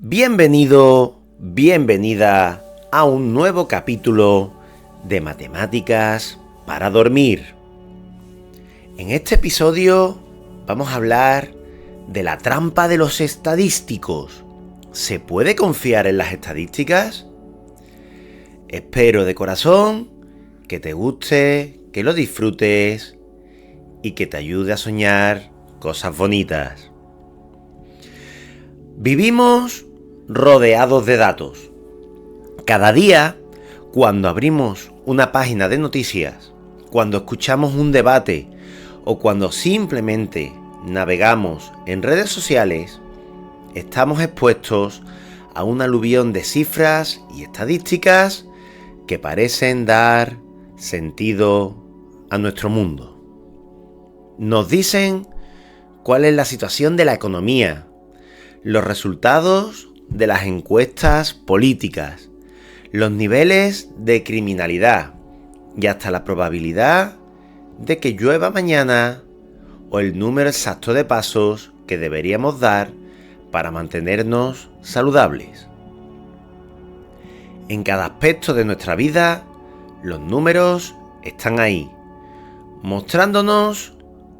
Bienvenido, bienvenida a un nuevo capítulo de Matemáticas para dormir. En este episodio vamos a hablar de la trampa de los estadísticos. ¿Se puede confiar en las estadísticas? Espero de corazón que te guste, que lo disfrutes y que te ayude a soñar cosas bonitas. Vivimos rodeados de datos. Cada día, cuando abrimos una página de noticias, cuando escuchamos un debate o cuando simplemente navegamos en redes sociales, estamos expuestos a un aluvión de cifras y estadísticas que parecen dar sentido a nuestro mundo. Nos dicen cuál es la situación de la economía, los resultados de las encuestas políticas, los niveles de criminalidad y hasta la probabilidad de que llueva mañana o el número exacto de pasos que deberíamos dar para mantenernos saludables. En cada aspecto de nuestra vida, los números están ahí, mostrándonos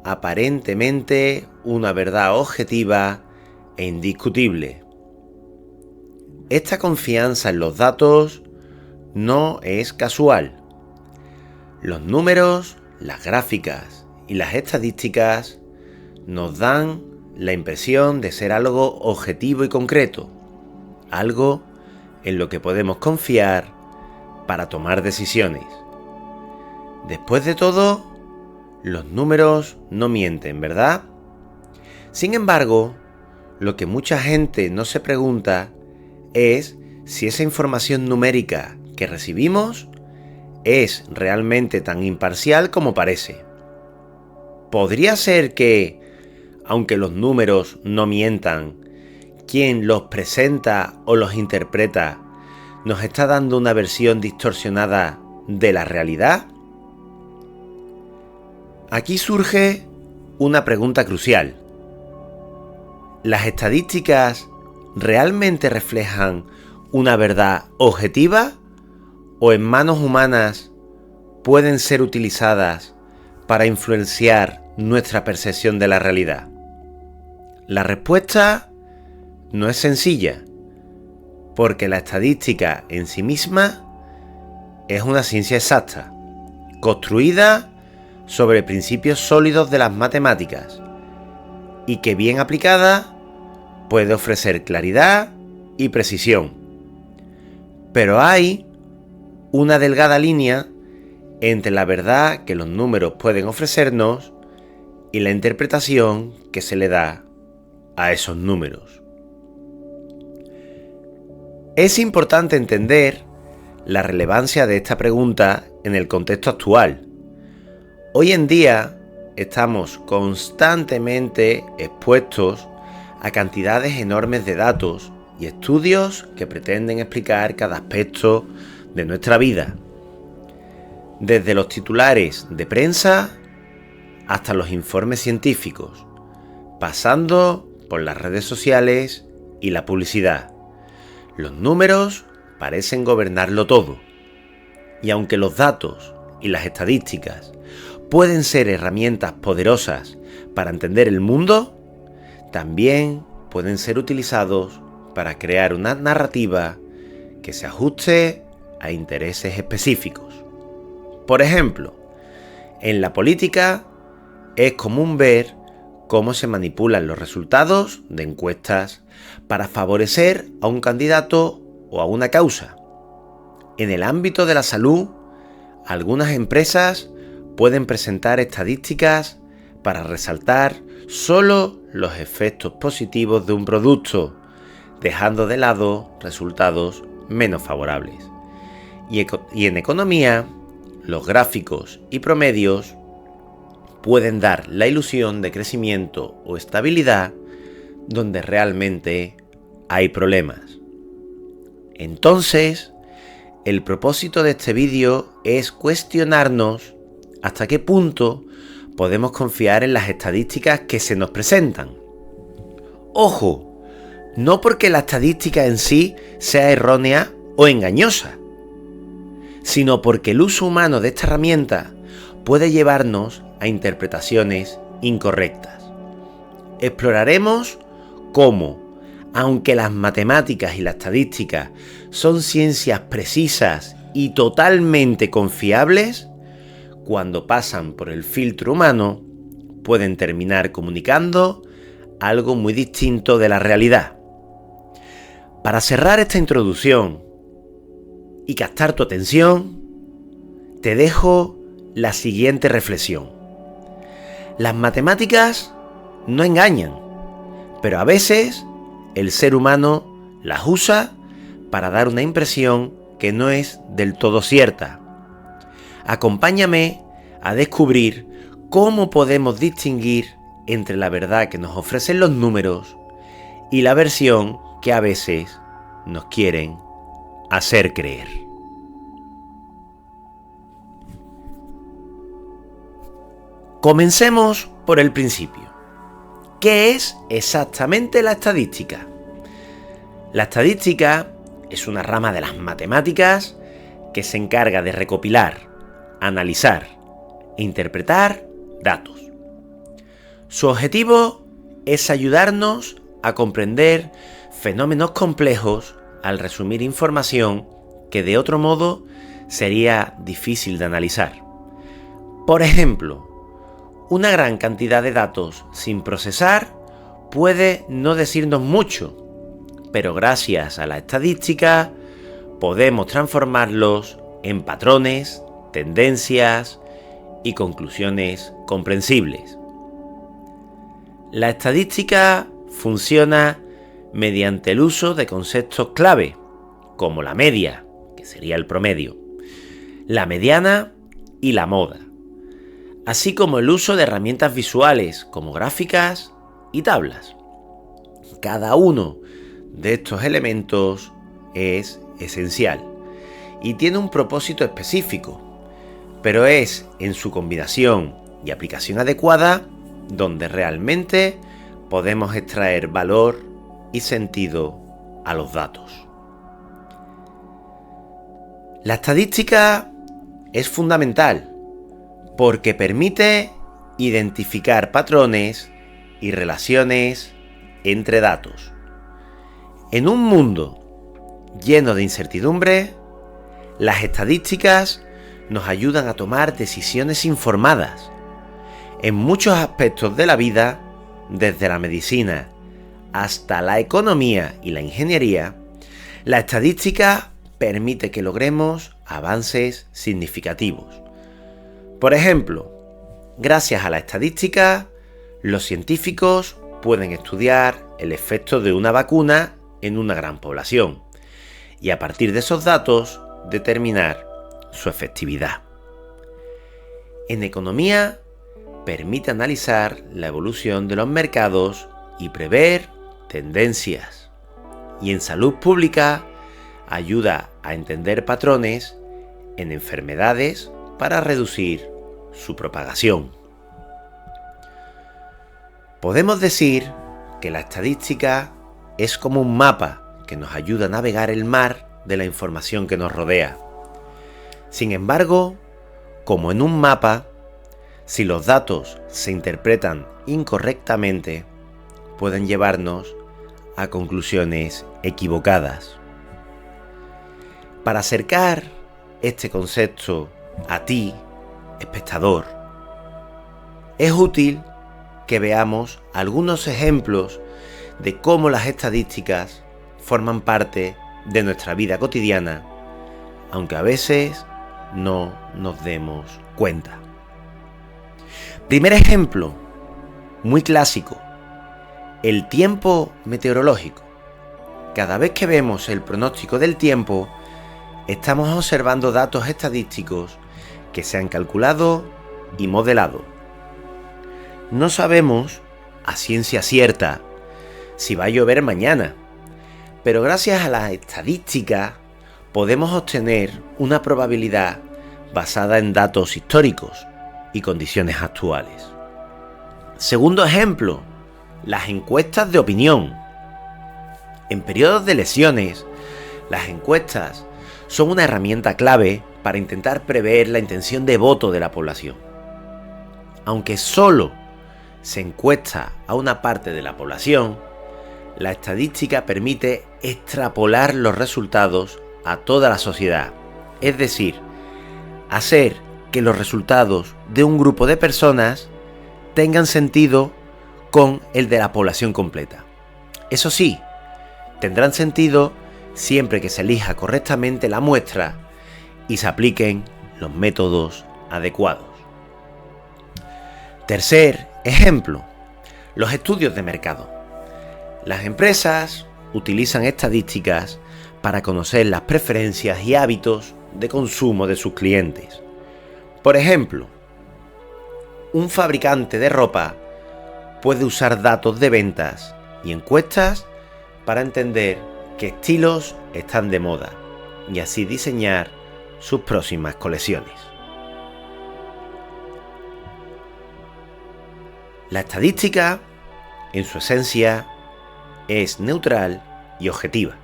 aparentemente una verdad objetiva e indiscutible. Esta confianza en los datos no es casual. Los números, las gráficas y las estadísticas nos dan la impresión de ser algo objetivo y concreto, algo en lo que podemos confiar para tomar decisiones. Después de todo, los números no mienten, ¿verdad? Sin embargo, lo que mucha gente no se pregunta es si esa información numérica que recibimos es realmente tan imparcial como parece. ¿Podría ser que, aunque los números no mientan, quien los presenta o los interpreta nos está dando una versión distorsionada de la realidad? Aquí surge una pregunta crucial. ¿Las estadísticas realmente reflejan una verdad objetiva o en manos humanas pueden ser utilizadas para influenciar nuestra percepción de la realidad? La respuesta no es sencilla, porque la estadística en sí misma es una ciencia exacta, construida sobre principios sólidos de las matemáticas, y que bien aplicada puede ofrecer claridad y precisión. Pero hay una delgada línea entre la verdad que los números pueden ofrecernos y la interpretación que se le da a esos números. Es importante entender la relevancia de esta pregunta en el contexto actual. Hoy en día estamos constantemente expuestos a cantidades enormes de datos y estudios que pretenden explicar cada aspecto de nuestra vida, desde los titulares de prensa hasta los informes científicos, pasando por las redes sociales y la publicidad. Los números parecen gobernarlo todo, y aunque los datos y las estadísticas pueden ser herramientas poderosas para entender el mundo, también pueden ser utilizados para crear una narrativa que se ajuste a intereses específicos. Por ejemplo, en la política es común ver cómo se manipulan los resultados de encuestas para favorecer a un candidato o a una causa. En el ámbito de la salud, algunas empresas pueden presentar estadísticas para resaltar solo los efectos positivos de un producto, dejando de lado resultados menos favorables. Y en economía, los gráficos y promedios pueden dar la ilusión de crecimiento o estabilidad donde realmente hay problemas. Entonces, el propósito de este vídeo es cuestionarnos hasta qué punto podemos confiar en las estadísticas que se nos presentan. Ojo, No porque la estadística en sí sea errónea o engañosa, sino porque el uso humano de esta herramienta puede llevarnos a interpretaciones incorrectas. Exploraremos cómo, aunque las matemáticas y la estadística son ciencias precisas y totalmente confiables, cuando pasan por el filtro humano, pueden terminar comunicando algo muy distinto de la realidad. Para cerrar esta introducción y captar tu atención, te dejo la siguiente reflexión. Las matemáticas no engañan, pero a veces el ser humano las usa para dar una impresión que no es del todo cierta. Acompáñame a descubrir cómo podemos distinguir entre la verdad que nos ofrecen los números y la versión que a veces nos quieren hacer creer. Comencemos por el principio. ¿Qué es exactamente la estadística? La estadística es una rama de las matemáticas que se encarga de recopilar, analizar e interpretar datos. Su objetivo es ayudarnos a comprender fenómenos complejos al resumir información que de otro modo sería difícil de analizar. Por ejemplo, una gran cantidad de datos sin procesar puede no decirnos mucho, pero gracias a la estadística podemos transformarlos en patrones, tendencias y conclusiones comprensibles. La estadística funciona mediante el uso de conceptos clave, como la media, que sería el promedio, la mediana y la moda, así como el uso de herramientas visuales como gráficas y tablas. Cada uno de estos elementos es esencial y tiene un propósito específico, pero es en su combinación y aplicación adecuada donde realmente podemos extraer valor y sentido a los datos. La estadística es fundamental porque permite identificar patrones y relaciones entre datos. En un mundo lleno de incertidumbre, las estadísticas nos ayudan a tomar decisiones informadas. En muchos aspectos de la vida, desde la medicina hasta la economía y la ingeniería, la estadística permite que logremos avances significativos. Por ejemplo, gracias a la estadística, los científicos pueden estudiar el efecto de una vacuna en una gran población y a partir de esos datos determinar su efectividad. En economía, permite analizar la evolución de los mercados y prever tendencias. Y en salud pública, ayuda a entender patrones en enfermedades para reducir su propagación. Podemos decir que la estadística es como un mapa que nos ayuda a navegar el mar de la información que nos rodea. Sin embargo, como en un mapa, si los datos se interpretan incorrectamente, pueden llevarnos a conclusiones equivocadas. Para acercar este concepto a ti, espectador, es útil que veamos algunos ejemplos de cómo las estadísticas forman parte de nuestra vida cotidiana, aunque a veces no nos demos cuenta. Primer ejemplo, muy clásico, el tiempo meteorológico. Cada vez que vemos el pronóstico del tiempo, estamos observando datos estadísticos que se han calculado y modelado. No sabemos a ciencia cierta si va a llover mañana, pero gracias a la estadística podemos obtener una probabilidad basada en datos históricos y condiciones actuales. Segundo ejemplo, las encuestas de opinión. En periodos de elecciones, las encuestas son una herramienta clave para intentar prever la intención de voto de la población. Aunque solo se encuesta a una parte de la población, la estadística permite extrapolar los resultados a toda la sociedad, es decir, hacer que los resultados de un grupo de personas tengan sentido con el de la población completa. Eso sí, tendrán sentido siempre que se elija correctamente la muestra y se apliquen los métodos adecuados. Tercer ejemplo, los estudios de mercado. Las empresas utilizan estadísticas para conocer las preferencias y hábitos de consumo de sus clientes. Por ejemplo, un fabricante de ropa puede usar datos de ventas y encuestas para entender qué estilos están de moda y así diseñar sus próximas colecciones. La estadística, en su esencia, es neutral y objetiva.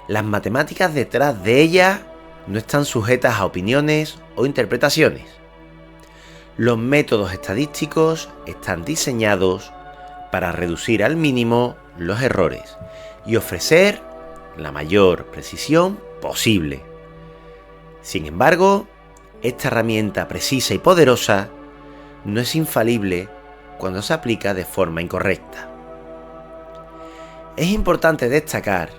Las matemáticas detrás de ella no están sujetas a opiniones o interpretaciones. Los métodos estadísticos están diseñados para reducir al mínimo los errores y ofrecer la mayor precisión posible. Sin embargo, esta herramienta precisa y poderosa no es infalible cuando se aplica de forma incorrecta. Es importante destacar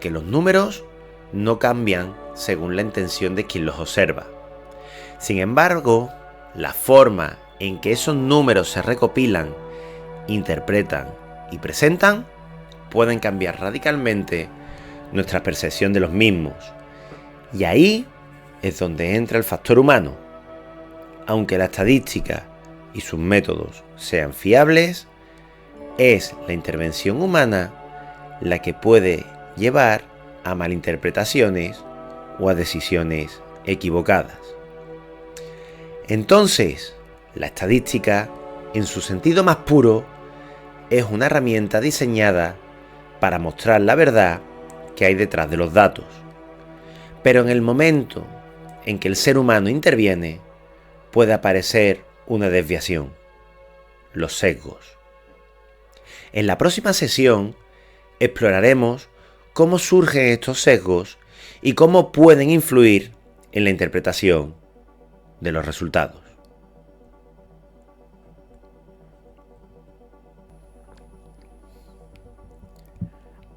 que los números no cambian según la intención de quien los observa. Sin embargo, la forma en que esos números se recopilan, interpretan y presentan pueden cambiar radicalmente nuestra percepción de los mismos. Y ahí es donde entra el factor humano. Aunque la estadística y sus métodos sean fiables, es la intervención humana la que puede llevar a malinterpretaciones o a decisiones equivocadas. Entonces, la estadística, en su sentido más puro, es una herramienta diseñada para mostrar la verdad que hay detrás de los datos. Pero en el momento en que el ser humano interviene, puede aparecer una desviación, los sesgos. En la próxima sesión exploraremos cómo surgen estos sesgos y cómo pueden influir en la interpretación de los resultados.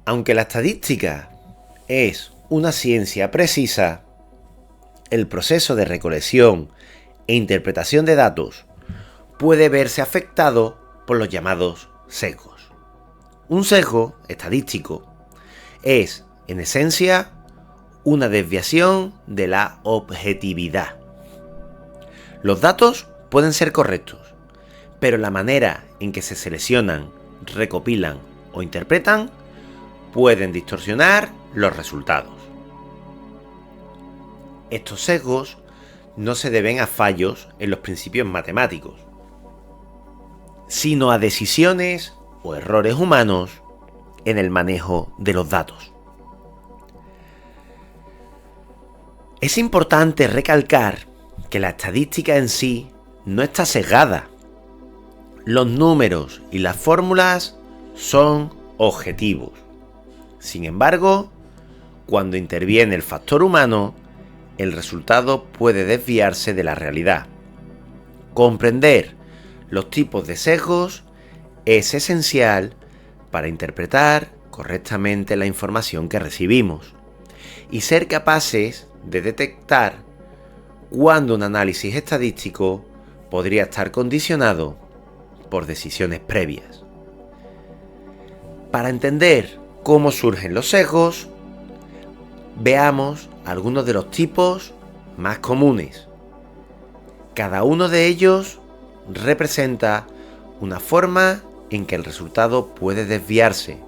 Aunque la estadística es una ciencia precisa, el proceso de recolección e interpretación de datos puede verse afectado por los llamados sesgos. Un sesgo estadístico es, en esencia, una desviación de la objetividad. Los datos pueden ser correctos, pero la manera en que se seleccionan, recopilan o interpretan pueden distorsionar los resultados. Estos sesgos no se deben a fallos en los principios matemáticos, sino a decisiones o errores humanos en el manejo de los datos. Es importante recalcar que la estadística en sí no está sesgada. Los números y las fórmulas son objetivos. Sin embargo, cuando interviene el factor humano, el resultado puede desviarse de la realidad. Comprender los tipos de sesgos es esencial para interpretar correctamente la información que recibimos y ser capaces de detectar cuándo un análisis estadístico podría estar condicionado por decisiones previas. Para entender cómo surgen los sesgos, veamos algunos de los tipos más comunes. Cada uno de ellos representa una forma en que el resultado puede desviarse,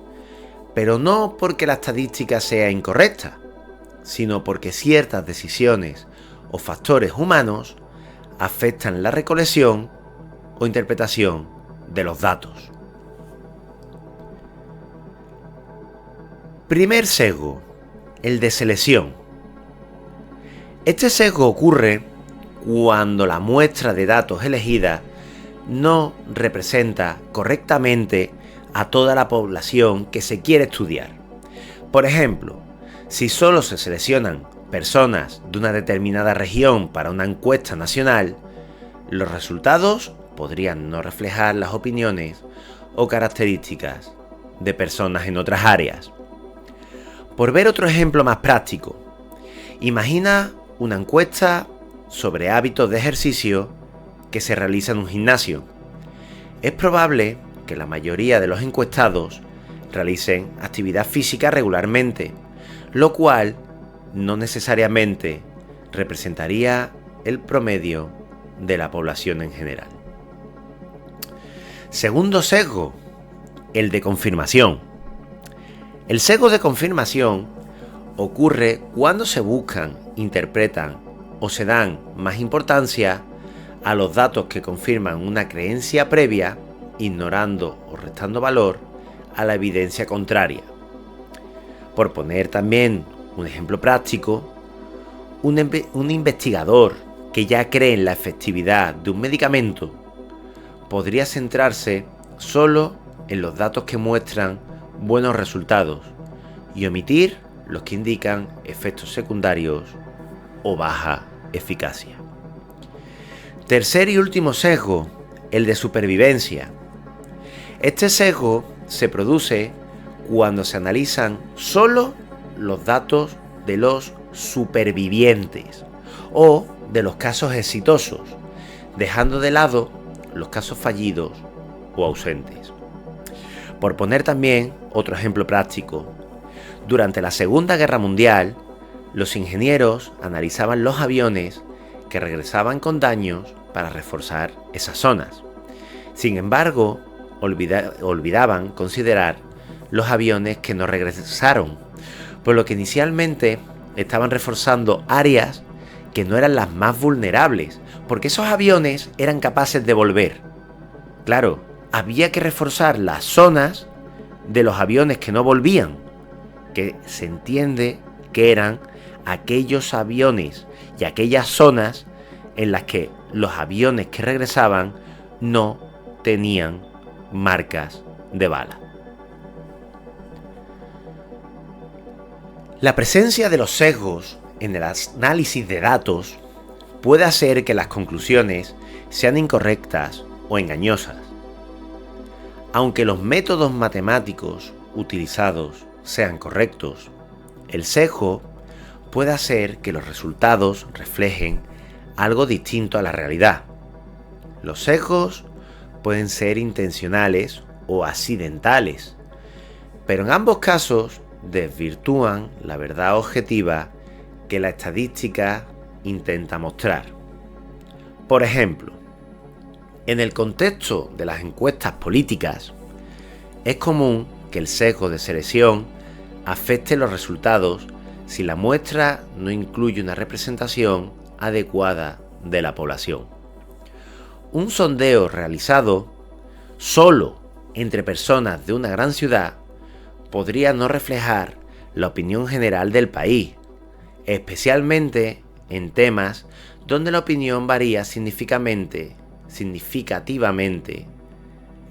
pero no porque la estadística sea incorrecta, sino porque ciertas decisiones o factores humanos afectan la recolección o interpretación de los datos. Primer sesgo, el de selección. Este sesgo ocurre cuando la muestra de datos elegida no representa correctamente a toda la población que se quiere estudiar. Por ejemplo, si solo se seleccionan personas de una determinada región para una encuesta nacional, los resultados podrían no reflejar las opiniones o características de personas en otras áreas. Por ver otro ejemplo más práctico, imagina una encuesta sobre hábitos de ejercicio que se realiza en un gimnasio. Es probable que la mayoría de los encuestados realicen actividad física regularmente, lo cual no necesariamente representaría el promedio de la población en general. Segundo sesgo, el de confirmación. El sesgo de confirmación ocurre cuando se buscan, interpretan o se dan más importancia a los datos que confirman una creencia previa, ignorando o restando valor a la evidencia contraria. Por poner también un ejemplo práctico, un investigador que ya cree en la efectividad de un medicamento podría centrarse solo en los datos que muestran buenos resultados y omitir los que indican efectos secundarios o baja eficacia. Tercer y último sesgo, el de supervivencia. Este sesgo se produce cuando se analizan solo los datos de los supervivientes o de los casos exitosos, dejando de lado los casos fallidos o ausentes. Por poner también otro ejemplo práctico, durante la Segunda Guerra Mundial, los ingenieros analizaban los aviones que regresaban con daños para reforzar esas zonas. Sin embargo, olvidaban considerar los aviones que no regresaron, por lo que inicialmente estaban reforzando áreas que no eran las más vulnerables, porque esos aviones eran capaces de volver. Claro, había que reforzar las zonas de los aviones que no volvían, que se entiende que eran aquellos aviones y aquellas zonas en las que los aviones que regresaban no tenían marcas de bala. La presencia de los sesgos en el análisis de datos puede hacer que las conclusiones sean incorrectas o engañosas. Aunque los métodos matemáticos utilizados sean correctos, el sesgo puede hacer que los resultados reflejen algo distinto a la realidad. Los sesgos pueden ser intencionales o accidentales, pero en ambos casos desvirtúan la verdad objetiva que la estadística intenta mostrar. Por ejemplo, en el contexto de las encuestas políticas, es común que el sesgo de selección afecte los resultados si la muestra no incluye una representación adecuada de la población. Un sondeo realizado solo entre personas de una gran ciudad podría no reflejar la opinión general del país, especialmente en temas donde la opinión varía significativamente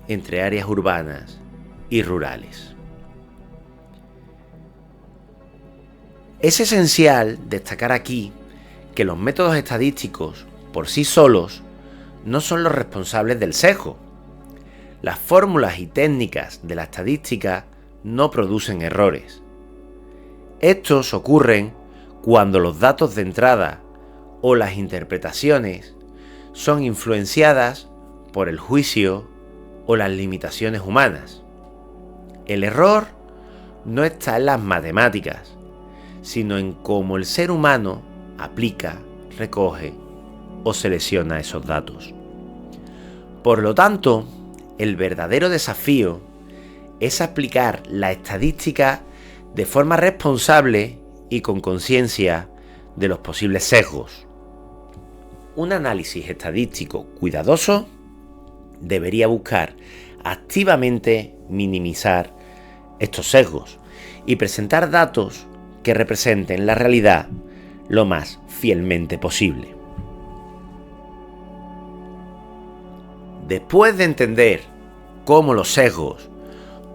entre áreas urbanas y rurales. Es esencial destacar aquí que los métodos estadísticos por sí solos no son los responsables del sesgo. Las fórmulas y técnicas de la estadística no producen errores. Estos ocurren cuando los datos de entrada o las interpretaciones son influenciadas por el juicio o las limitaciones humanas. El error no está en las matemáticas, sino en cómo el ser humano aplica, recoge o selecciona esos datos. Por lo tanto, el verdadero desafío es aplicar la estadística de forma responsable y con conciencia de los posibles sesgos. Un análisis estadístico cuidadoso debería buscar activamente minimizar estos sesgos y presentar datos que representen la realidad lo más fielmente posible. Después de entender cómo los sesgos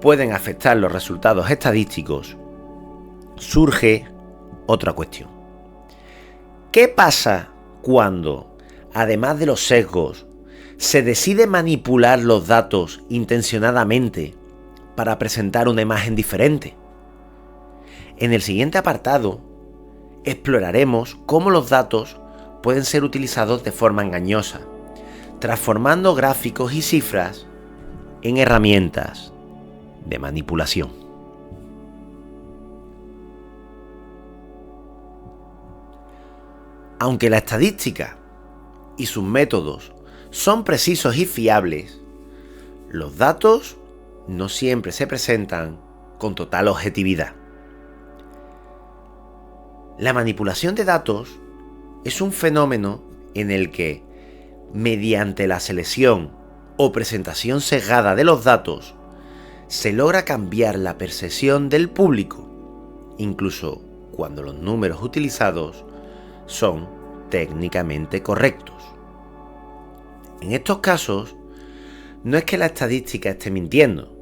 pueden afectar los resultados estadísticos, surge otra cuestión. ¿Qué pasa cuando, además de los sesgos, se decide manipular los datos intencionadamente para presentar una imagen diferente? En el siguiente apartado, exploraremos cómo los datos pueden ser utilizados de forma engañosa, transformando gráficos y cifras en herramientas de manipulación. Aunque la estadística y sus métodos son precisos y fiables, los datos no siempre se presentan con total objetividad. La manipulación de datos es un fenómeno en el que, mediante la selección o presentación sesgada de los datos, se logra cambiar la percepción del público, incluso cuando los números utilizados son técnicamente correctos. En estos casos, no es que la estadística esté mintiendo,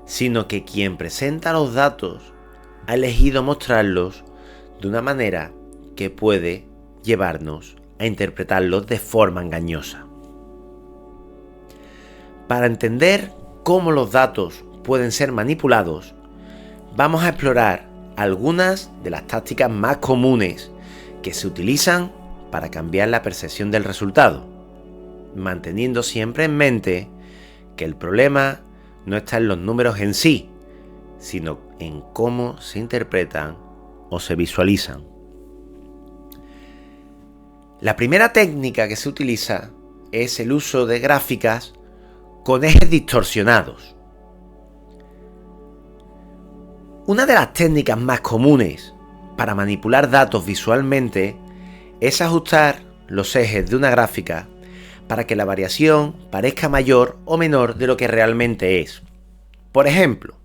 sino que quien presenta los datos ha elegido mostrarlos de una manera que puede llevarnos a interpretarlos de forma engañosa. Para entender cómo los datos pueden ser manipulados, vamos a explorar algunas de las tácticas más comunes que se utilizan para cambiar la percepción del resultado, manteniendo siempre en mente que el problema no está en los números en sí, sino en cómo se interpretan o se visualizan. La primera técnica que se utiliza es el uso de gráficas con ejes distorsionados. Una de las técnicas más comunes para manipular datos visualmente es ajustar los ejes de una gráfica para que la variación parezca mayor o menor de lo que realmente es. Por ejemplo,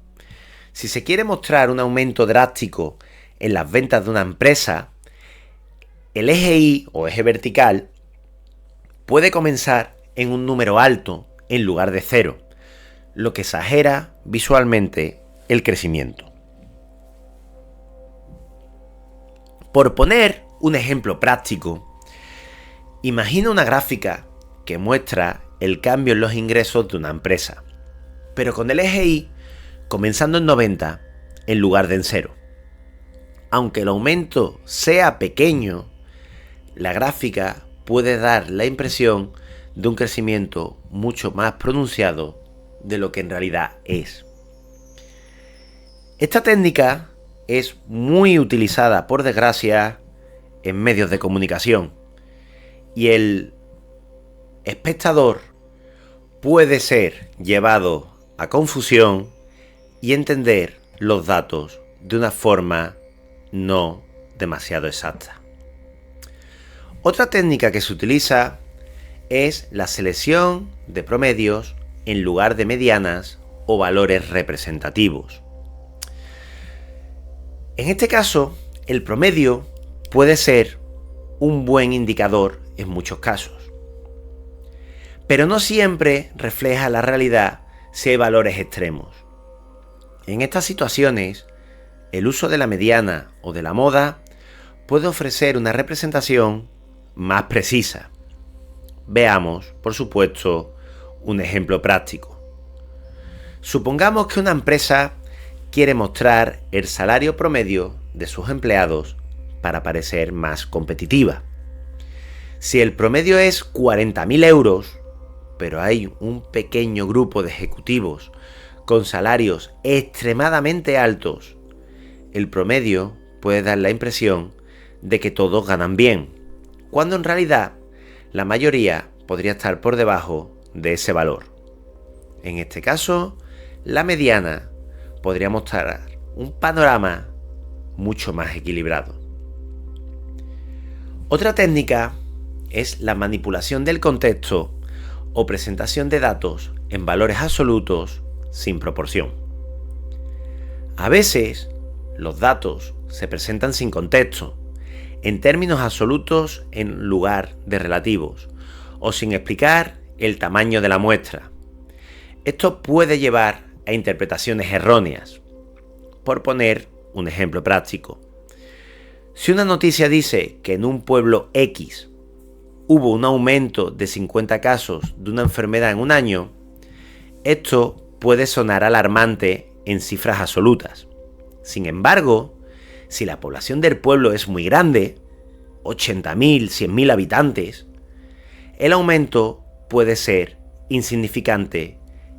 si se quiere mostrar un aumento drástico en las ventas de una empresa, el eje Y o eje vertical puede comenzar en un número alto en lugar de 0, lo que exagera visualmente el crecimiento. Por poner un ejemplo práctico, imagina una gráfica que muestra el cambio en los ingresos de una empresa, pero con el eje Y comenzando en 90 en lugar de en 0. Aunque el aumento sea pequeño, la gráfica puede dar la impresión de un crecimiento mucho más pronunciado de lo que en realidad es. Esta técnica es muy utilizada, por desgracia, en medios de comunicación, y el espectador puede ser llevado a confusión y entender los datos de una forma no demasiado exacta. Otra técnica que se utiliza es la selección de promedios en lugar de medianas o valores representativos. En este caso, el promedio puede ser un buen indicador en muchos casos, pero no siempre refleja la realidad si hay valores extremos. En estas situaciones, el uso de la mediana o de la moda puede ofrecer una representación más precisa. Veamos, por supuesto, un ejemplo práctico. Supongamos que una empresa quiere mostrar el salario promedio de sus empleados para parecer más competitiva. Si el promedio es 40.000 euros, pero hay un pequeño grupo de ejecutivos con salarios extremadamente altos, el promedio puede dar la impresión de que todos ganan bien, cuando en realidad la mayoría podría estar por debajo de ese valor. En este caso, la mediana podría mostrar un panorama mucho más equilibrado. Otra técnica es la manipulación del contexto o presentación de datos en valores absolutos sin proporción. A veces, los datos se presentan sin contexto, en términos absolutos en lugar de relativos, o sin explicar el tamaño de la muestra. Esto puede llevar a interpretaciones erróneas. Por poner un ejemplo práctico, si una noticia dice que en un pueblo X hubo un aumento de 50 casos de una enfermedad en un año, esto puede sonar alarmante en cifras absolutas. Sin embargo, si la población del pueblo es muy grande, 80.000, 100.000 habitantes, el aumento puede ser insignificante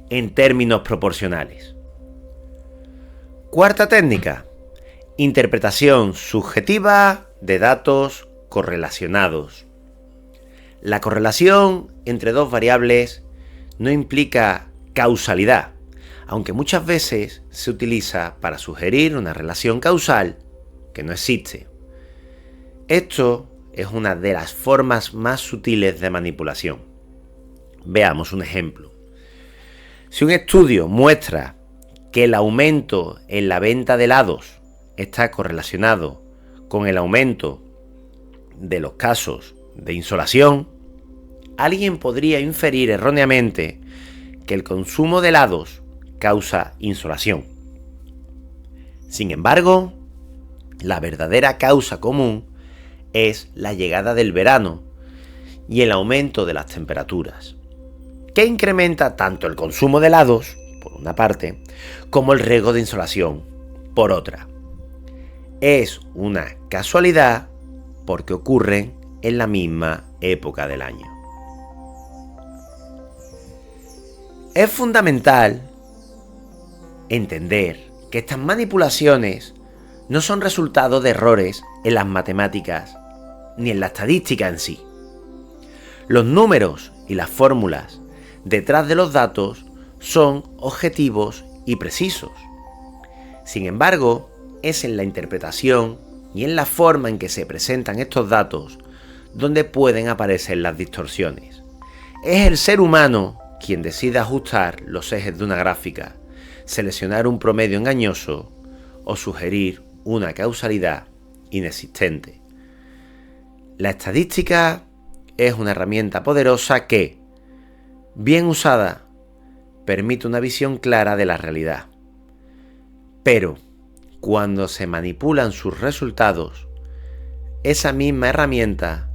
en términos proporcionales. Cuarta técnica: interpretación subjetiva de datos correlacionados. La correlación entre dos variables no implica causalidad, aunque muchas veces se utiliza para sugerir una relación causal que no existe. Esto es una de las formas más sutiles de manipulación. Veamos un ejemplo. Si un estudio muestra que el aumento en la venta de helados está correlacionado con el aumento de los casos de insolación, alguien podría inferir erróneamente que el consumo de helados causa insolación. Sin embargo, la verdadera causa común es la llegada del verano y el aumento de las temperaturas, que incrementa tanto el consumo de helados, por una parte, como el riesgo de insolación, por otra. Es una casualidad porque ocurren en la misma época del año. Es fundamental entender que estas manipulaciones no son resultado de errores en las matemáticas ni en la estadística en sí. Los números y las fórmulas detrás de los datos son objetivos y precisos. Sin embargo, es en la interpretación y en la forma en que se presentan estos datos donde pueden aparecer las distorsiones. Es el ser humano quien decide ajustar los ejes de una gráfica, seleccionar un promedio engañoso o sugerir una causalidad inexistente. La estadística es una herramienta poderosa que, bien usada, permite una visión clara de la realidad. Pero, cuando se manipulan sus resultados, esa misma herramienta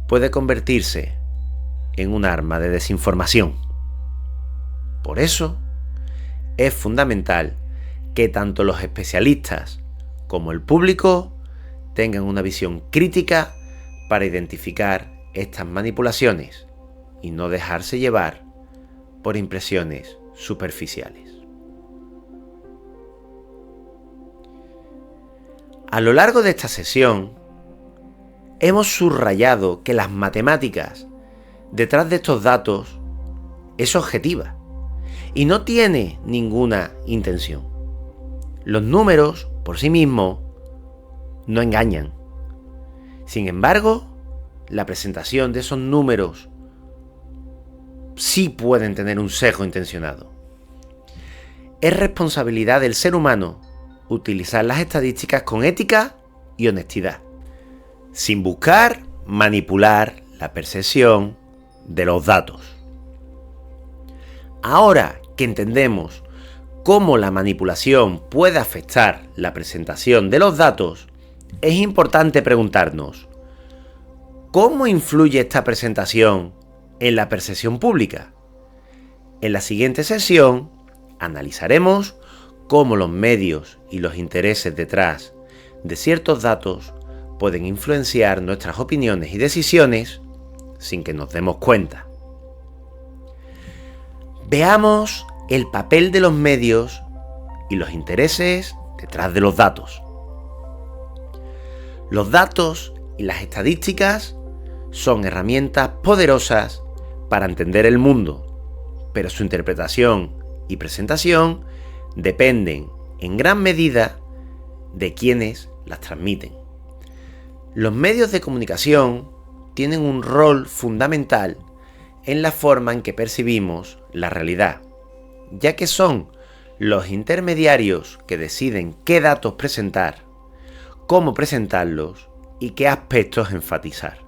puede convertirse en un arma de desinformación. Por eso, es fundamental que tanto los especialistas como el público tengan una visión crítica para identificar estas manipulaciones y no dejarse llevar por impresiones superficiales. A lo largo de esta sesión, hemos subrayado que las matemáticas detrás de estos datos es objetiva y no tiene ninguna intención. Los números, por sí mismos, no engañan. Sin embargo, la presentación de esos números sí pueden tener un sesgo intencionado. Es responsabilidad del ser humano utilizar las estadísticas con ética y honestidad, sin buscar manipular la percepción de los datos. Ahora que entendemos cómo la manipulación puede afectar la presentación de los datos, es importante preguntarnos: ¿cómo influye esta presentación en la percepción pública? En la siguiente sesión analizaremos cómo los medios y los intereses detrás de ciertos datos pueden influenciar nuestras opiniones y decisiones sin que nos demos cuenta. Veamos el papel de los medios y los intereses detrás de los datos. Los datos y las estadísticas son herramientas poderosas para entender el mundo, pero su interpretación y presentación dependen en gran medida de quienes las transmiten. Los medios de comunicación tienen un rol fundamental en la forma en que percibimos la realidad, ya que son los intermediarios que deciden qué datos presentar, cómo presentarlos y qué aspectos enfatizar.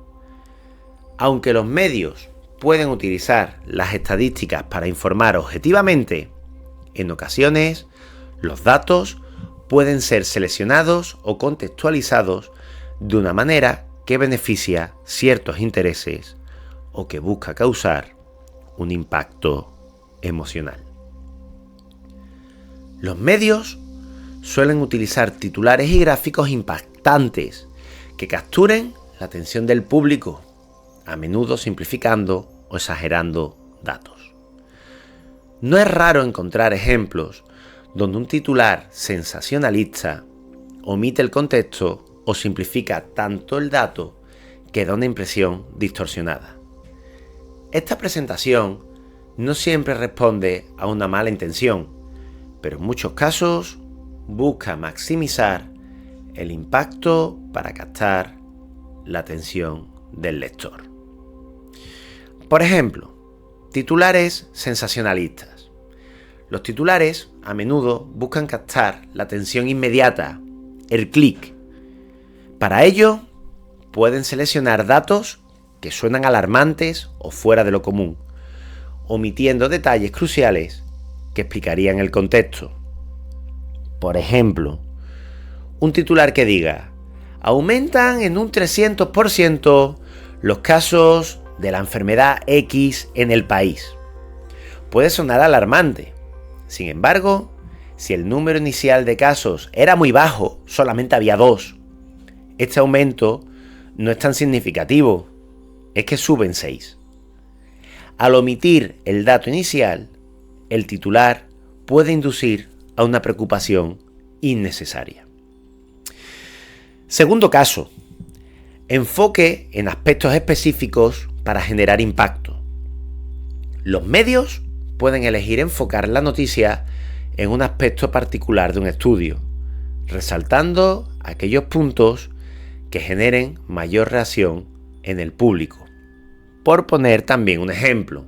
Aunque los medios pueden utilizar las estadísticas para informar objetivamente, en ocasiones los datos pueden ser seleccionados o contextualizados de una manera que beneficia ciertos intereses o que busca causar un impacto emocional. Los medios suelen utilizar titulares y gráficos impactantes que capturen la atención del público, a menudo simplificando o exagerando datos. No es raro encontrar ejemplos donde un titular sensacionalista omite el contexto o simplifica tanto el dato que da una impresión distorsionada. Esta presentación no siempre responde a una mala intención, pero en muchos casos busca maximizar el impacto para captar la atención del lector. Por ejemplo, titulares sensacionalistas. Los titulares a menudo buscan captar la atención inmediata, el clic. Para ello, pueden seleccionar datos que suenan alarmantes o fuera de lo común, omitiendo detalles cruciales que explicarían el contexto. Por ejemplo, un titular que diga: aumentan en un 300% los casos de la enfermedad X en el país. Puede sonar alarmante. Sin embargo, si el número inicial de casos era muy bajo, solamente había 2, este aumento no es tan significativo, es que suben 6. Al omitir el dato inicial, el titular puede inducir a una preocupación innecesaria. Segundo caso, enfoque en aspectos específicos para generar impacto. Los medios pueden elegir enfocar la noticia en un aspecto particular de un estudio, resaltando aquellos puntos que generen mayor reacción en el público. Por poner también un ejemplo,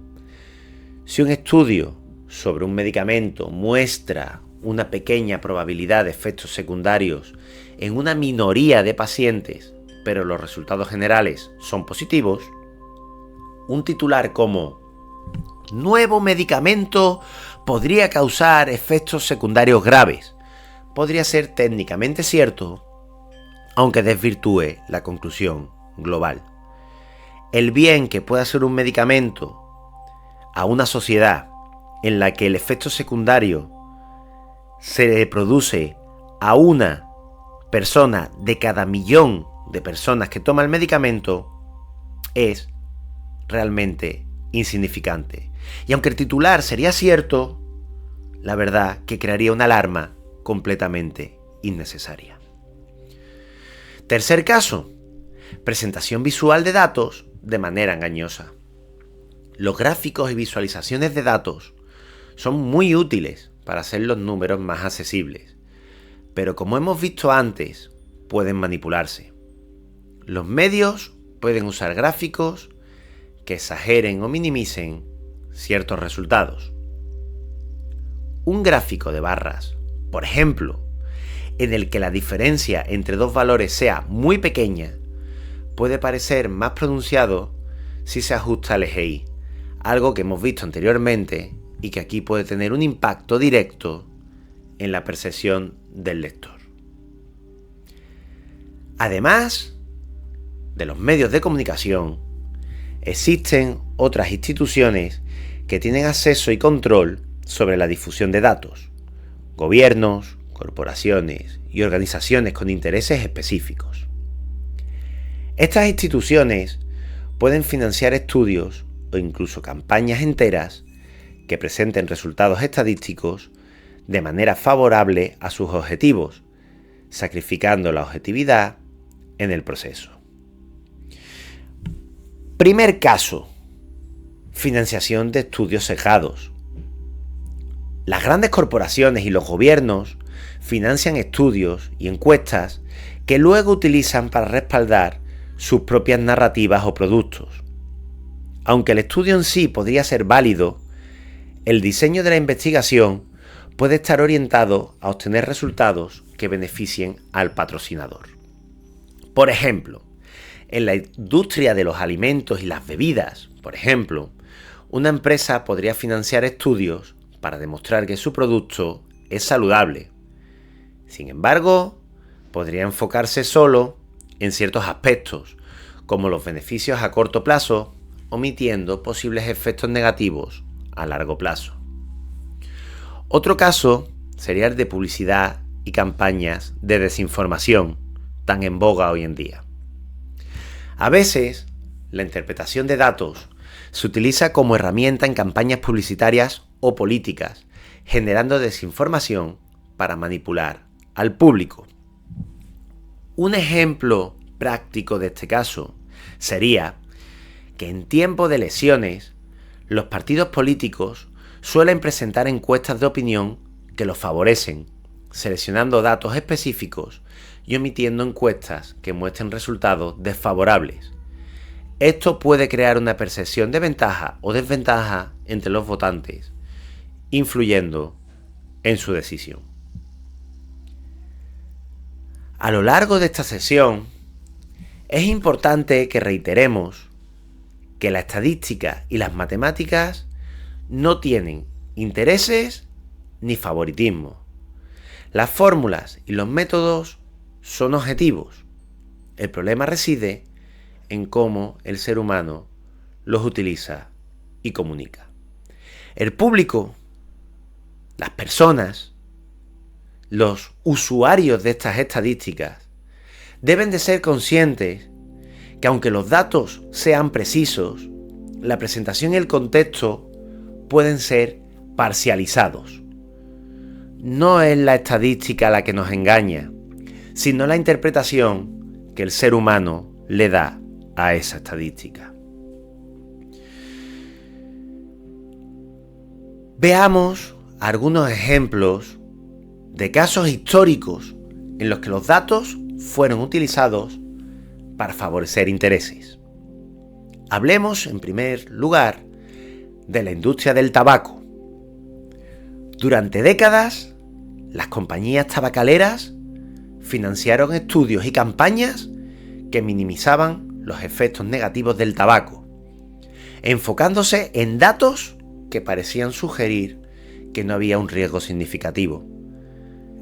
si un estudio sobre un medicamento muestra una pequeña probabilidad de efectos secundarios en una minoría de pacientes, pero los resultados generales son positivos, un titular como "nuevo medicamento podría causar efectos secundarios graves" podría ser técnicamente cierto, aunque desvirtúe la conclusión global. El bien que puede hacer un medicamento a una sociedad en la que el efecto secundario se produce a una persona de cada 1.000.000 de personas que toma el medicamento es realmente insignificante. Y aunque el titular sería cierto, la verdad que crearía una alarma completamente innecesaria. Tercer caso, presentación visual de datos de manera engañosa. Los gráficos y visualizaciones de datos son muy útiles para hacer los números más accesibles, pero como hemos visto antes, pueden manipularse. Los medios pueden usar gráficos que exageren o minimicen ciertos resultados. Un gráfico de barras, por ejemplo, en el que la diferencia entre dos valores sea muy pequeña, puede parecer más pronunciado si se ajusta al eje Y, algo que hemos visto anteriormente y que aquí puede tener un impacto directo en la percepción del lector. Además de los medios de comunicación, existen otras instituciones que tienen acceso y control sobre la difusión de datos: gobiernos, corporaciones y organizaciones con intereses específicos. Estas instituciones pueden financiar estudios o incluso campañas enteras que presenten resultados estadísticos de manera favorable a sus objetivos, sacrificando la objetividad en el proceso. Primer caso: financiación de estudios sesgados. Las grandes corporaciones y los gobiernos financian estudios y encuestas que luego utilizan para respaldar sus propias narrativas o productos. Aunque el estudio en sí podría ser válido, el diseño de la investigación puede estar orientado a obtener resultados que beneficien al patrocinador. Por ejemplo, en la industria de los alimentos y las bebidas, por ejemplo, una empresa podría financiar estudios para demostrar que su producto es saludable. Sin embargo, podría enfocarse solo en ciertos aspectos, como los beneficios a corto plazo, omitiendo posibles efectos negativos a largo plazo. Otro caso sería el de publicidad y campañas de desinformación, tan en boga hoy en día. A veces, la interpretación de datos se utiliza como herramienta en campañas publicitarias o políticas, generando desinformación para manipular al público. Un ejemplo práctico de este caso sería que en tiempo de elecciones, los partidos políticos suelen presentar encuestas de opinión que los favorecen, seleccionando datos específicos y omitiendo encuestas que muestren resultados desfavorables. Esto puede crear una percepción de ventaja o desventaja entre los votantes, influyendo en su decisión. A lo largo de esta sesión, es importante que reiteremos que la estadística y las matemáticas no tienen intereses ni favoritismo. Las fórmulas y los métodos son objetivos. El problema reside en cómo el ser humano los utiliza y comunica. El público, las personas, los usuarios de estas estadísticas deben de ser conscientes que aunque los datos sean precisos, la presentación y el contexto pueden ser parcializados. No es la estadística la que nos engaña, sino la interpretación que el ser humano le da a esa estadística. Veamos algunos ejemplos de casos históricos en los que los datos fueron utilizados para favorecer intereses. Hablemos, en primer lugar, de la industria del tabaco. Durante décadas, las compañías tabacaleras financiaron estudios y campañas que minimizaban los efectos negativos del tabaco, enfocándose en datos que parecían sugerir que no había un riesgo significativo.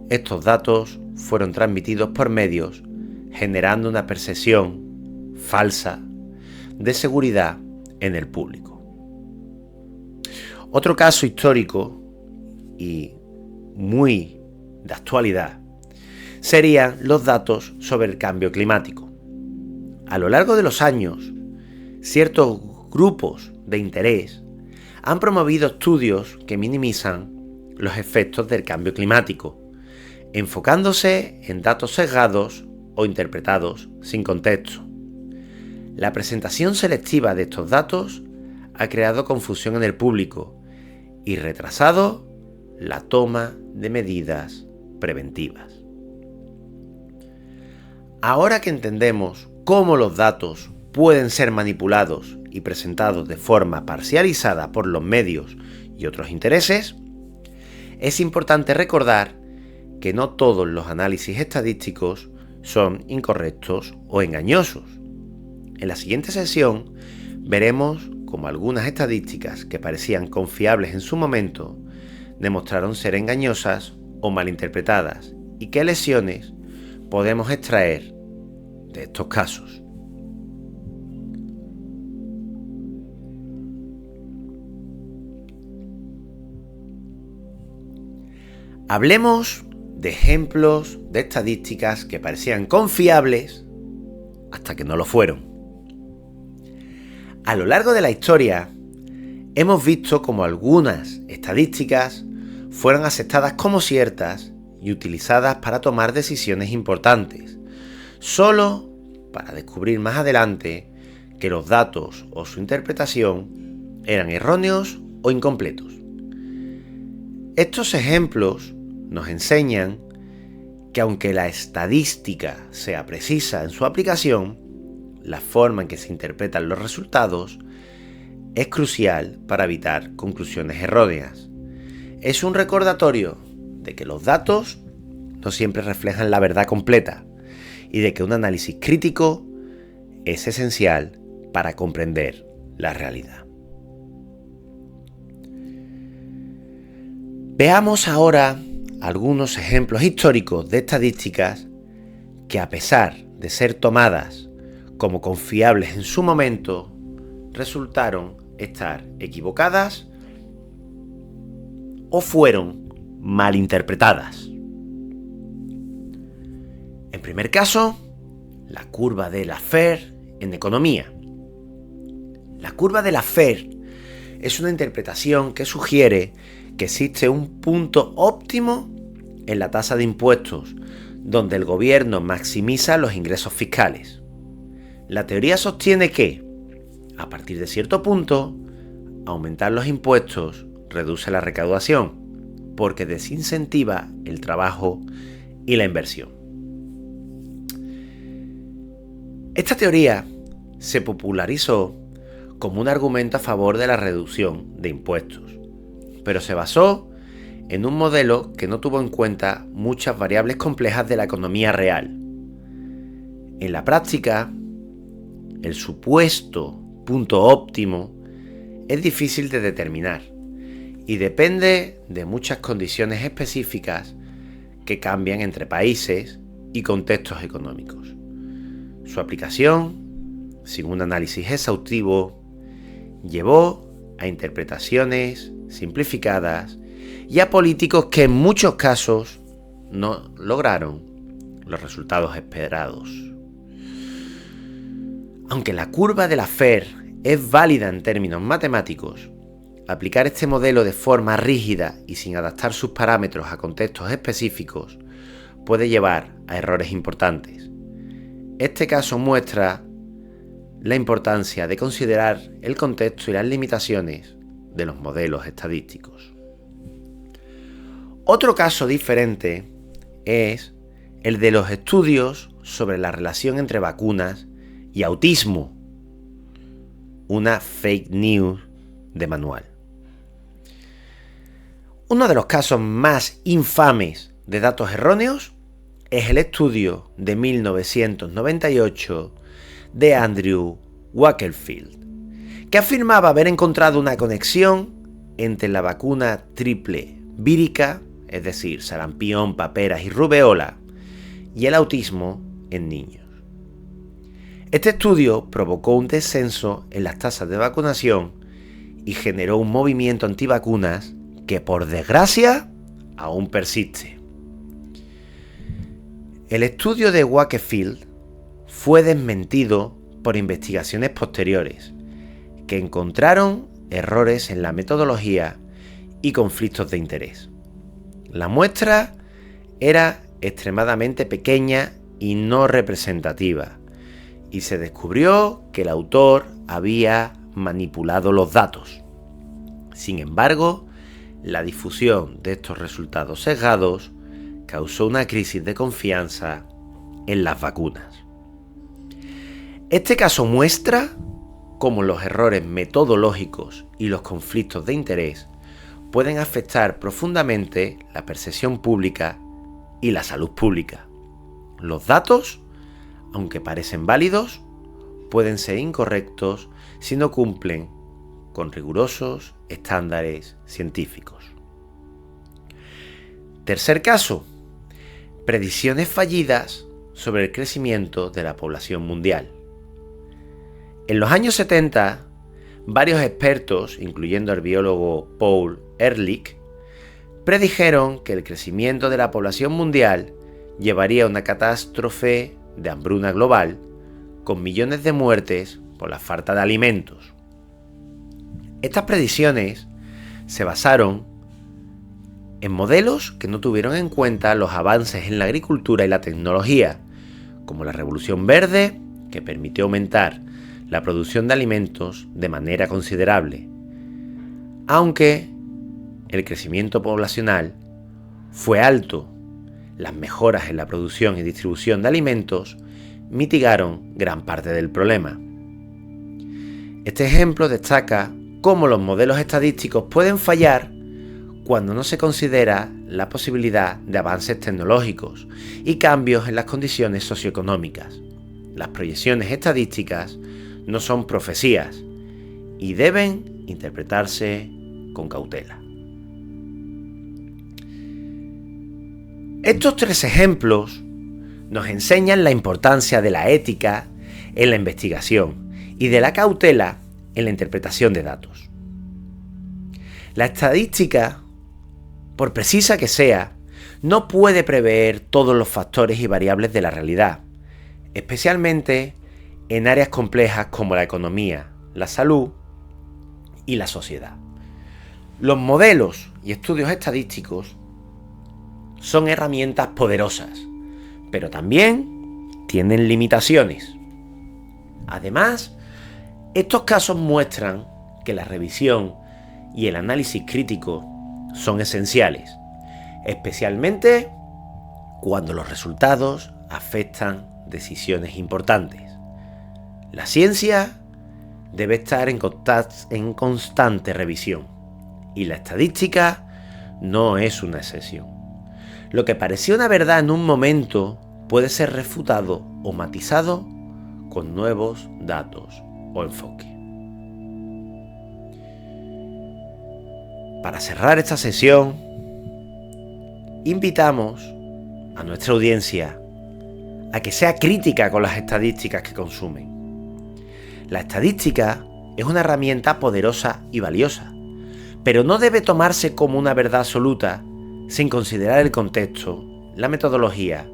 Estos datos fueron transmitidos por medios, generando una percepción falsa de seguridad en el público. Otro caso histórico y muy de actualidad serían los datos sobre el cambio climático. A lo largo de los años, ciertos grupos de interés han promovido estudios que minimizan los efectos del cambio climático, enfocándose en datos sesgados o interpretados sin contexto. La presentación selectiva de estos datos ha creado confusión en el público y retrasado la toma de medidas preventivas. Ahora que entendemos cómo los datos pueden ser manipulados y presentados de forma parcializada por los medios y otros intereses, es importante recordar que no todos los análisis estadísticos son incorrectos o engañosos. En la siguiente sesión veremos cómo algunas estadísticas que parecían confiables en su momento demostraron ser engañosas o malinterpretadas y qué lecciones podemos extraer de estos casos. Hablemos de ejemplos de estadísticas que parecían confiables hasta que no lo fueron. A lo largo de la historia, hemos visto cómo algunas estadísticas fueron aceptadas como ciertas y utilizadas para tomar decisiones importantes, solo para descubrir más adelante que los datos o su interpretación eran erróneos o incompletos. Estos ejemplos nos enseñan que aunque la estadística sea precisa en su aplicación, la forma en que se interpretan los resultados es crucial para evitar conclusiones erróneas. Es un recordatorio de que los datos no siempre reflejan la verdad completa y de que un análisis crítico es esencial para comprender la realidad. Veamos ahora algunos ejemplos históricos de estadísticas que, a pesar de ser tomadas como confiables en su momento, resultaron estar equivocadas o fueron mal interpretadas. En primer caso, la curva de Laffer en economía. La curva de Laffer es una interpretación que sugiere que existe un punto óptimo en la tasa de impuestos, donde el gobierno maximiza los ingresos fiscales. La teoría sostiene que, a partir de cierto punto, aumentar los impuestos reduce la recaudación, porque desincentiva el trabajo y la inversión. Esta teoría se popularizó como un argumento a favor de la reducción de impuestos, pero se basó en un modelo que no tuvo en cuenta muchas variables complejas de la economía real. En la práctica, el supuesto punto óptimo es difícil de determinar y depende de muchas condiciones específicas que cambian entre países y contextos económicos. Su aplicación, sin un análisis exhaustivo, llevó a interpretaciones simplificadas y a políticos que en muchos casos no lograron los resultados esperados. Aunque la curva de Laffer es válida en términos matemáticos, aplicar este modelo de forma rígida y sin adaptar sus parámetros a contextos específicos puede llevar a errores importantes. Este caso muestra la importancia de considerar el contexto y las limitaciones de los modelos estadísticos. Otro caso diferente es el de los estudios sobre la relación entre vacunas y autismo, una fake news de manual. Uno de los casos más infames de datos erróneos es el estudio de 1998 de Andrew Wakefield, que afirmaba haber encontrado una conexión entre la vacuna triple vírica, es decir, sarampión, paperas y rubeola, y el autismo en niños. Este estudio provocó un descenso en las tasas de vacunación y generó un movimiento antivacunas que, por desgracia, aún persiste. El estudio de Wakefield fue desmentido por investigaciones posteriores, que encontraron errores en la metodología y conflictos de interés. La muestra era extremadamente pequeña y no representativa, y se descubrió que el autor había manipulado los datos. Sin embargo, la difusión de estos resultados sesgados causó una crisis de confianza en las vacunas. Este caso muestra cómo los errores metodológicos y los conflictos de interés pueden afectar profundamente la percepción pública y la salud pública. Los datos, aunque parecen válidos, pueden ser incorrectos si no cumplen con rigurosos estándares científicos. Tercer caso: predicciones fallidas sobre el crecimiento de la población mundial. En los años 70, varios expertos, incluyendo el biólogo Paul Ehrlich, predijeron que el crecimiento de la población mundial llevaría a una catástrofe de hambruna global, con millones de muertes por la falta de alimentos. Estas predicciones se basaron en modelos que no tuvieron en cuenta los avances en la agricultura y la tecnología, como la Revolución Verde, que permitió aumentar la producción de alimentos de manera considerable, aunque el crecimiento poblacional fue alto. Las mejoras en la producción y distribución de alimentos mitigaron gran parte del problema. Este ejemplo destaca cómo los modelos estadísticos pueden fallar cuando no se considera la posibilidad de avances tecnológicos y cambios en las condiciones socioeconómicas. Las proyecciones estadísticas no son profecías y deben interpretarse con cautela. Estos 3 ejemplos nos enseñan la importancia de la ética en la investigación y de la cautela en la interpretación de datos. La estadística, por precisa que sea, no puede prever todos los factores y variables de la realidad, especialmente en áreas complejas como la economía, la salud y la sociedad. Los modelos y estudios estadísticos son herramientas poderosas, pero también tienen limitaciones. Además, estos casos muestran que la revisión y el análisis crítico son esenciales, especialmente cuando los resultados afectan decisiones importantes. La ciencia debe estar en constante revisión y la estadística no es una excepción. Lo que parecía una verdad en un momento puede ser refutado o matizado con nuevos datos o enfoque. Para cerrar esta sesión, invitamos a nuestra audiencia a que sea crítica con las estadísticas que consumen. La estadística es una herramienta poderosa y valiosa, pero no debe tomarse como una verdad absoluta sin considerar el contexto, la metodología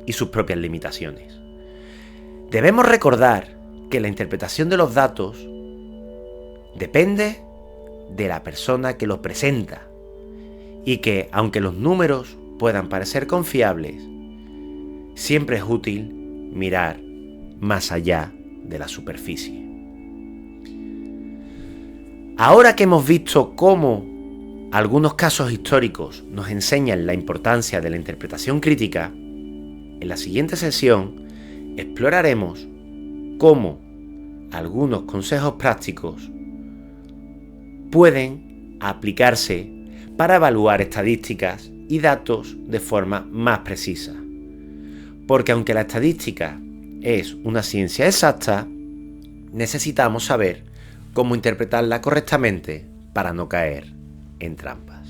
y sus propias limitaciones. Debemos recordar que la interpretación de los datos depende de la persona que los presenta y que, aunque los números puedan parecer confiables, siempre es útil mirar más allá de la superficie. Ahora que hemos visto cómo algunos casos históricos nos enseñan la importancia de la interpretación crítica, en la siguiente sesión exploraremos cómo algunos consejos prácticos pueden aplicarse para evaluar estadísticas y datos de forma más precisa. Porque aunque la estadística es una ciencia exacta, necesitamos saber cómo interpretarla correctamente para no caer en trampas.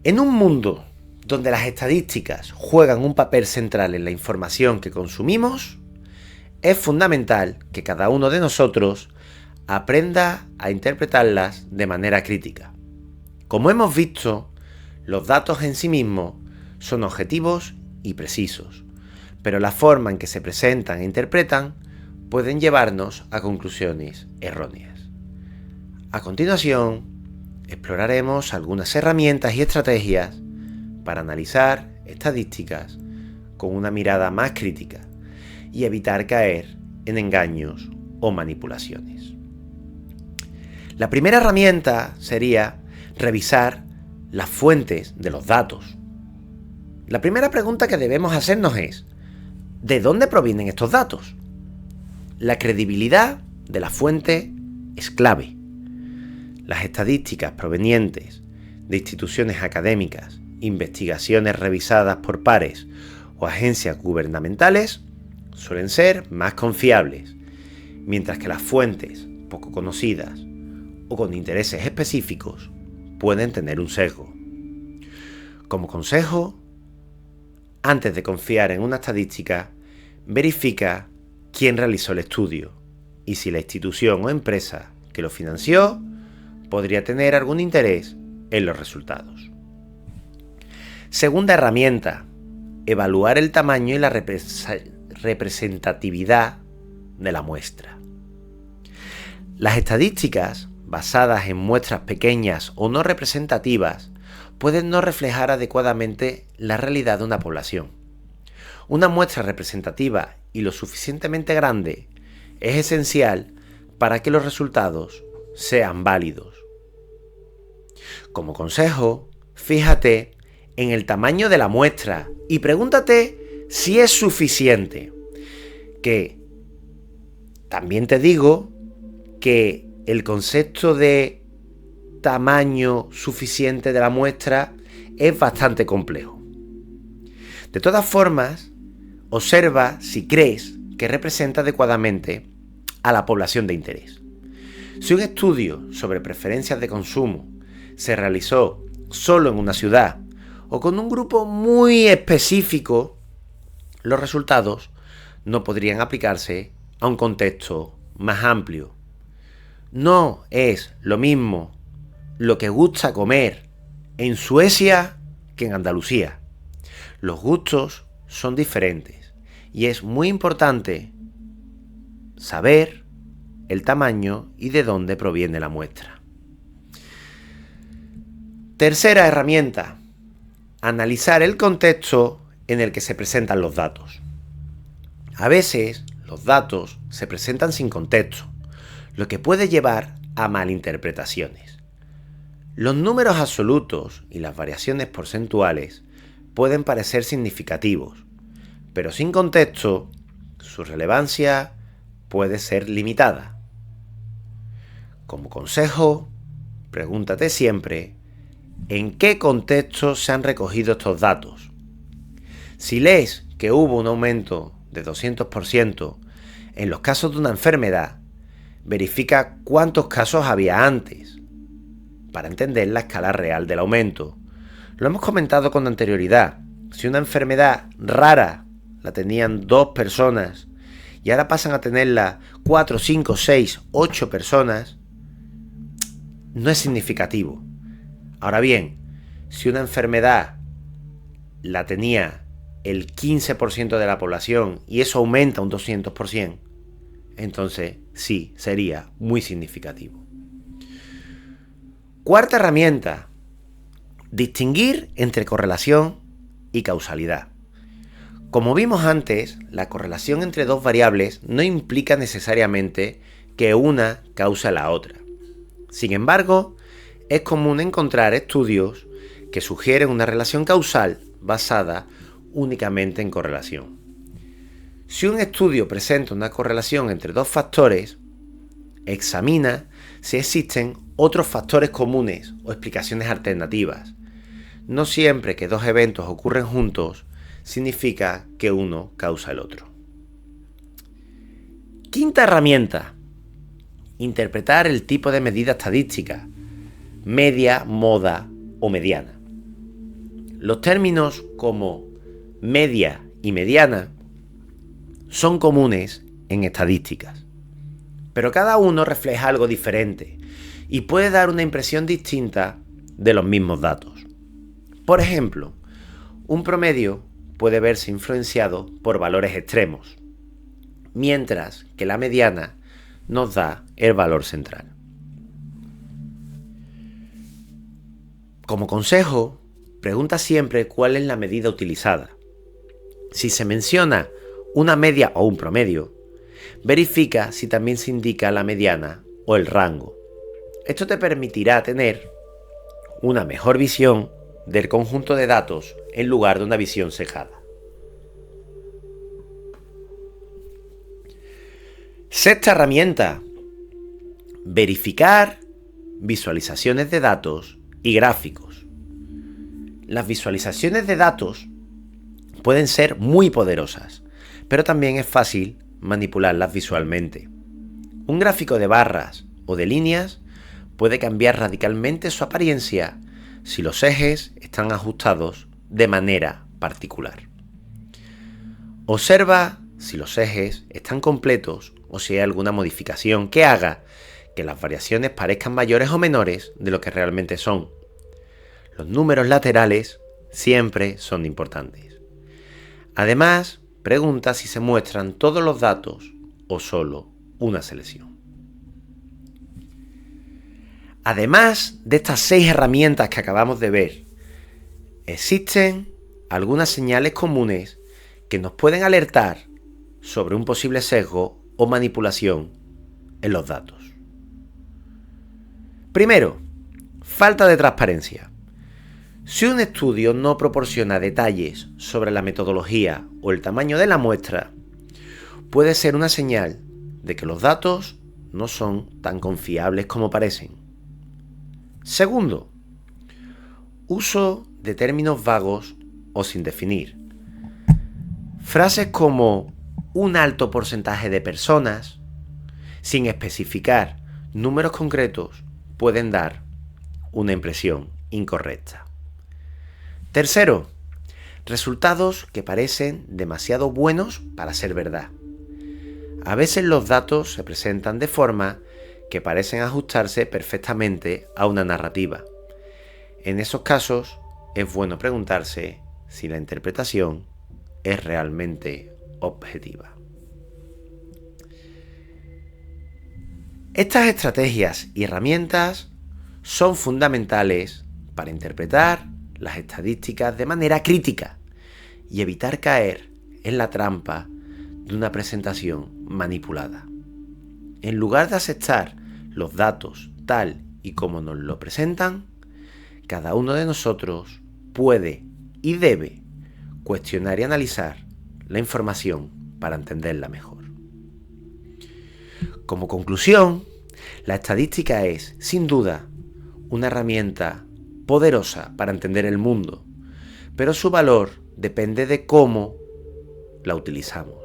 En un mundo donde las estadísticas juegan un papel central en la información que consumimos, es fundamental que cada uno de nosotros aprenda a interpretarlas de manera crítica. Como hemos visto, los datos en sí mismos son objetivos y precisos, pero la forma en que se presentan e interpretan pueden llevarnos a conclusiones erróneas. A continuación, exploraremos algunas herramientas y estrategias para analizar estadísticas con una mirada más crítica y evitar caer en engaños o manipulaciones. La primera herramienta sería revisar las fuentes de los datos. La primera pregunta que debemos hacernos es: ¿de dónde provienen estos datos? La credibilidad de la fuente es clave. Las estadísticas provenientes de instituciones académicas, investigaciones revisadas por pares o agencias gubernamentales suelen ser más confiables, mientras que las fuentes poco conocidas o con intereses específicos pueden tener un sesgo. Como consejo, antes de confiar en una estadística, verifica quién realizó el estudio y si la institución o empresa que lo financió podría tener algún interés en los resultados. Segunda herramienta: evaluar el tamaño y la representatividad de la muestra. Las estadísticas basadas en muestras pequeñas o no representativas pueden no reflejar adecuadamente la realidad de una población. Una muestra representativa y lo suficientemente grande es esencial para que los resultados sean válidos. Como consejo, fíjate en el tamaño de la muestra y pregúntate si es suficiente. Que También te digo que el concepto de tamaño suficiente de la muestra es bastante complejo. De todas formas, observa si crees que representa adecuadamente a la población de interés. Si un estudio sobre preferencias de consumo se realizó solo en una ciudad o con un grupo muy específico, los resultados no podrían aplicarse a un contexto más amplio. No es lo mismo lo que gusta comer en Suecia que en Andalucía. Los gustos son diferentes y es muy importante saber el tamaño y de dónde proviene la muestra. Tercera herramienta: analizar el contexto en el que se presentan los datos. A veces los datos se presentan sin contexto, lo que puede llevar a malinterpretaciones. Los números absolutos y las variaciones porcentuales pueden parecer significativos, pero sin contexto, su relevancia puede ser limitada. Como consejo, pregúntate siempre ¿en qué contexto se han recogido estos datos? Si lees que hubo un aumento de 200% en los casos de una enfermedad, verifica cuántos casos había antes, para entender la escala real del aumento. Lo hemos comentado con anterioridad. Si una enfermedad rara la tenían 2 personas y ahora pasan a tenerla 4, 5, 6, 8 personas, no es significativo. Ahora bien, si una enfermedad la tenía el 15% de la población y eso aumenta un 200%, entonces sí, sería muy significativo. Cuarta herramienta: distinguir entre correlación y causalidad. Como vimos antes, la correlación entre dos variables no implica necesariamente que una cause a la otra. Sin embargo, es común encontrar estudios que sugieren una relación causal basada únicamente en correlación. Si un estudio presenta una correlación entre dos factores, examina si existen otros factores comunes o explicaciones alternativas. No siempre que dos eventos ocurren juntos significa que uno causa el otro. Quinta herramienta: interpretar el tipo de medida estadística, media, moda o mediana. Los términos como media y mediana son comunes en estadísticas, pero cada uno refleja algo diferente y puede dar una impresión distinta de los mismos datos. Por ejemplo, un promedio puede verse influenciado por valores extremos, mientras que la mediana nos da el valor central. Como consejo, pregunta siempre cuál es la medida utilizada. Si se menciona una media o un promedio, verifica si también se indica la mediana o el rango. Esto te permitirá tener una mejor visión del conjunto de datos en lugar de una visión cegada. Sexta herramienta: verificar visualizaciones de datos y gráficos. Las visualizaciones de datos pueden ser muy poderosas, pero también es fácil manipularlas visualmente. Un gráfico de barras o de líneas puede cambiar radicalmente su apariencia si los ejes están ajustados de manera particular. Observa si los ejes están completos o si hay alguna modificación que haga que las variaciones parezcan mayores o menores de lo que realmente son. Los números laterales siempre son importantes. Además, pregunta si se muestran todos los datos o solo una selección. Además de estas 6 herramientas que acabamos de ver, existen algunas señales comunes que nos pueden alertar sobre un posible sesgo o manipulación en los datos. Primero, falta de transparencia. Si un estudio no proporciona detalles sobre la metodología o el tamaño de la muestra, puede ser una señal de que los datos no son tan confiables como parecen. Segundo, uso de términos vagos o sin definir. Frases como un alto porcentaje de personas, sin especificar números concretos, pueden dar una impresión incorrecta. Tercero, resultados que parecen demasiado buenos para ser verdad. A veces los datos se presentan de forma que parecen ajustarse perfectamente a una narrativa. En esos casos, es bueno preguntarse si la interpretación es realmente objetiva. Estas estrategias y herramientas son fundamentales para interpretar las estadísticas de manera crítica y evitar caer en la trampa de una presentación manipulada. En lugar de aceptar los datos tal y como nos lo presentan, cada uno de nosotros puede y debe cuestionar y analizar la información para entenderla mejor. Como conclusión, la estadística es, sin duda, una herramienta poderosa para entender el mundo, pero su valor depende de cómo la utilizamos.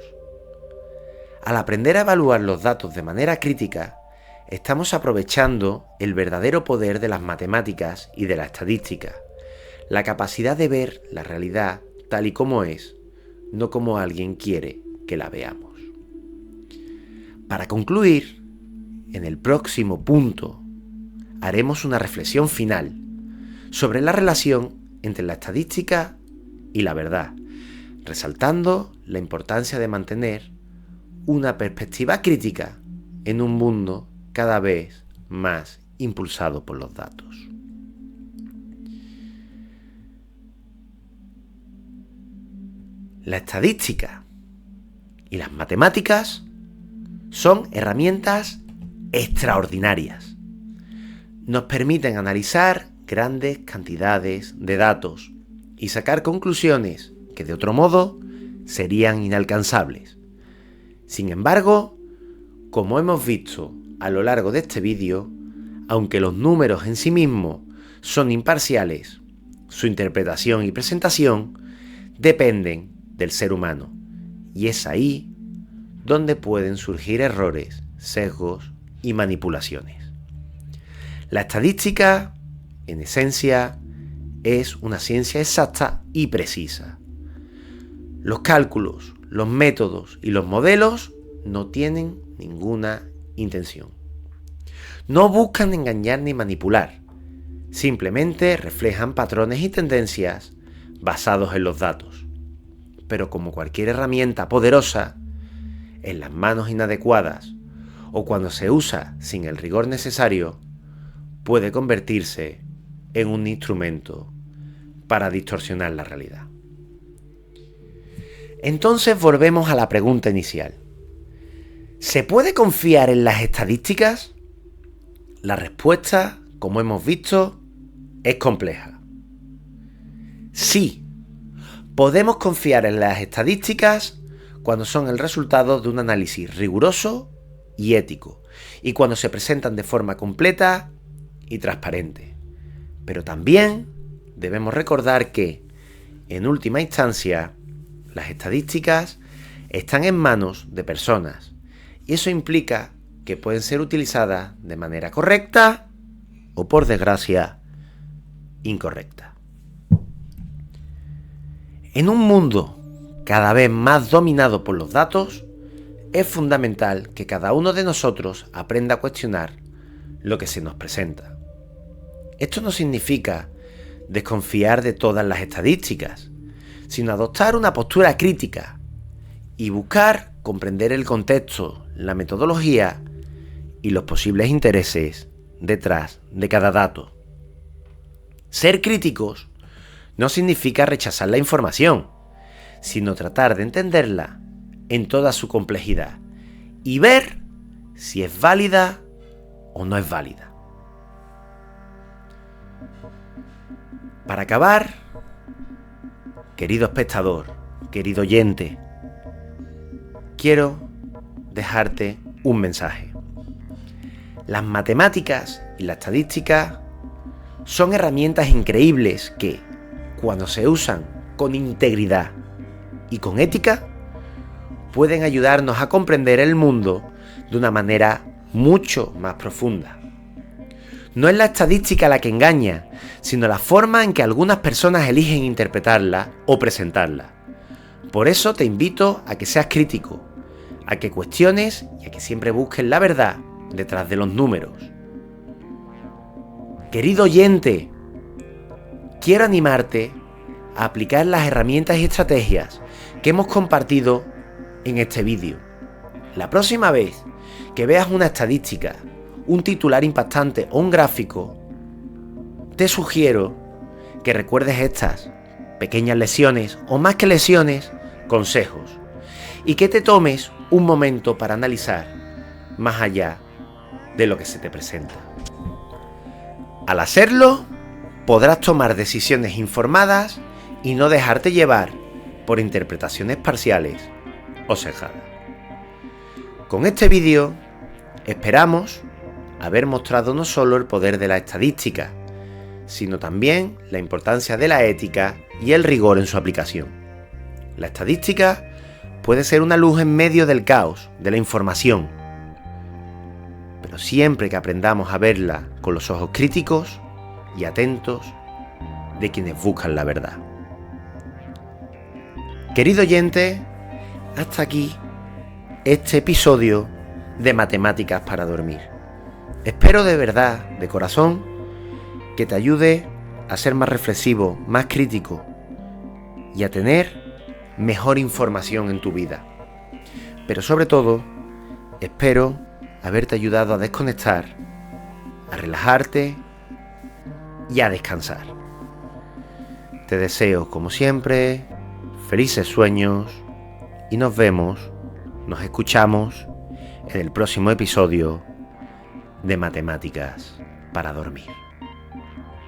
Al aprender a evaluar los datos de manera crítica, estamos aprovechando el verdadero poder de las matemáticas y de la estadística, la capacidad de ver la realidad tal y como es, no como alguien quiere que la veamos. Para concluir, en el próximo punto haremos una reflexión final sobre la relación entre la estadística y la verdad, resaltando la importancia de mantener una perspectiva crítica en un mundo cada vez más impulsado por los datos. La estadística y las matemáticas son herramientas extraordinarias. Nos permiten analizar grandes cantidades de datos y sacar conclusiones que de otro modo serían inalcanzables. Sin embargo, como hemos visto a lo largo de este vídeo, aunque los números en sí mismos son imparciales, su interpretación y presentación dependen del ser humano, y es ahí donde pueden surgir errores, sesgos y manipulaciones. La estadística, en esencia, es una ciencia exacta y precisa. Los cálculos, los métodos y los modelos no tienen ninguna intención. No buscan engañar ni manipular, simplemente reflejan patrones y tendencias basados en los datos. Pero como cualquier herramienta poderosa, en las manos inadecuadas o cuando se usa sin el rigor necesario, puede convertirse en un instrumento para distorsionar la realidad. Entonces volvemos a la pregunta inicial. ¿Se puede confiar en las estadísticas? La respuesta, como hemos visto, es compleja. Sí, podemos confiar en las estadísticas cuando son el resultado de un análisis riguroso y ético, y cuando se presentan de forma completa y transparente. Pero también debemos recordar que, en última instancia, las estadísticas están en manos de personas, y eso implica que pueden ser utilizadas de manera correcta o, por desgracia, incorrecta. En un mundo cada vez más dominado por los datos, es fundamental que cada uno de nosotros aprenda a cuestionar lo que se nos presenta. Esto no significa desconfiar de todas las estadísticas, sino adoptar una postura crítica y buscar comprender el contexto, la metodología y los posibles intereses detrás de cada dato. Ser críticos no significa rechazar la información, sino tratar de entenderla en toda su complejidad y ver si es válida o no es válida. Para acabar, querido espectador, querido oyente, quiero dejarte un mensaje. Las matemáticas y la estadística son herramientas increíbles que, cuando se usan con integridad y con ética, pueden ayudarnos a comprender el mundo de una manera mucho más profunda. No es la estadística la que engaña, sino la forma en que algunas personas eligen interpretarla o presentarla. Por eso te invito a que seas crítico, a que cuestiones y a que siempre busques la verdad detrás de los números. Querido oyente, quiero animarte a aplicar las herramientas y estrategias que hemos compartido en este vídeo. La próxima vez que veas una estadística, un titular impactante o un gráfico, te sugiero que recuerdes estas pequeñas lesiones o más que lesiones, consejos, y que te tomes un momento para analizar más allá de lo que se te presenta. Al hacerlo, podrás tomar decisiones informadas y no dejarte llevar por interpretaciones parciales o sesgadas. Con este vídeo esperamos haber mostrado no solo el poder de la estadística, sino también la importancia de la ética y el rigor en su aplicación. La estadística puede ser una luz en medio del caos de la información, pero siempre que aprendamos a verla con los ojos críticos y atentos de quienes buscan la verdad. Querido oyente, hasta aquí este episodio de Matemáticas para Dormir. Espero de verdad, de corazón, que te ayude a ser más reflexivo, más crítico y a tener mejor información en tu vida. Pero sobre todo, espero haberte ayudado a desconectar, a relajarte y a descansar. Te deseo, como siempre, felices sueños y nos escuchamos en el próximo episodio de Matemáticas para Dormir.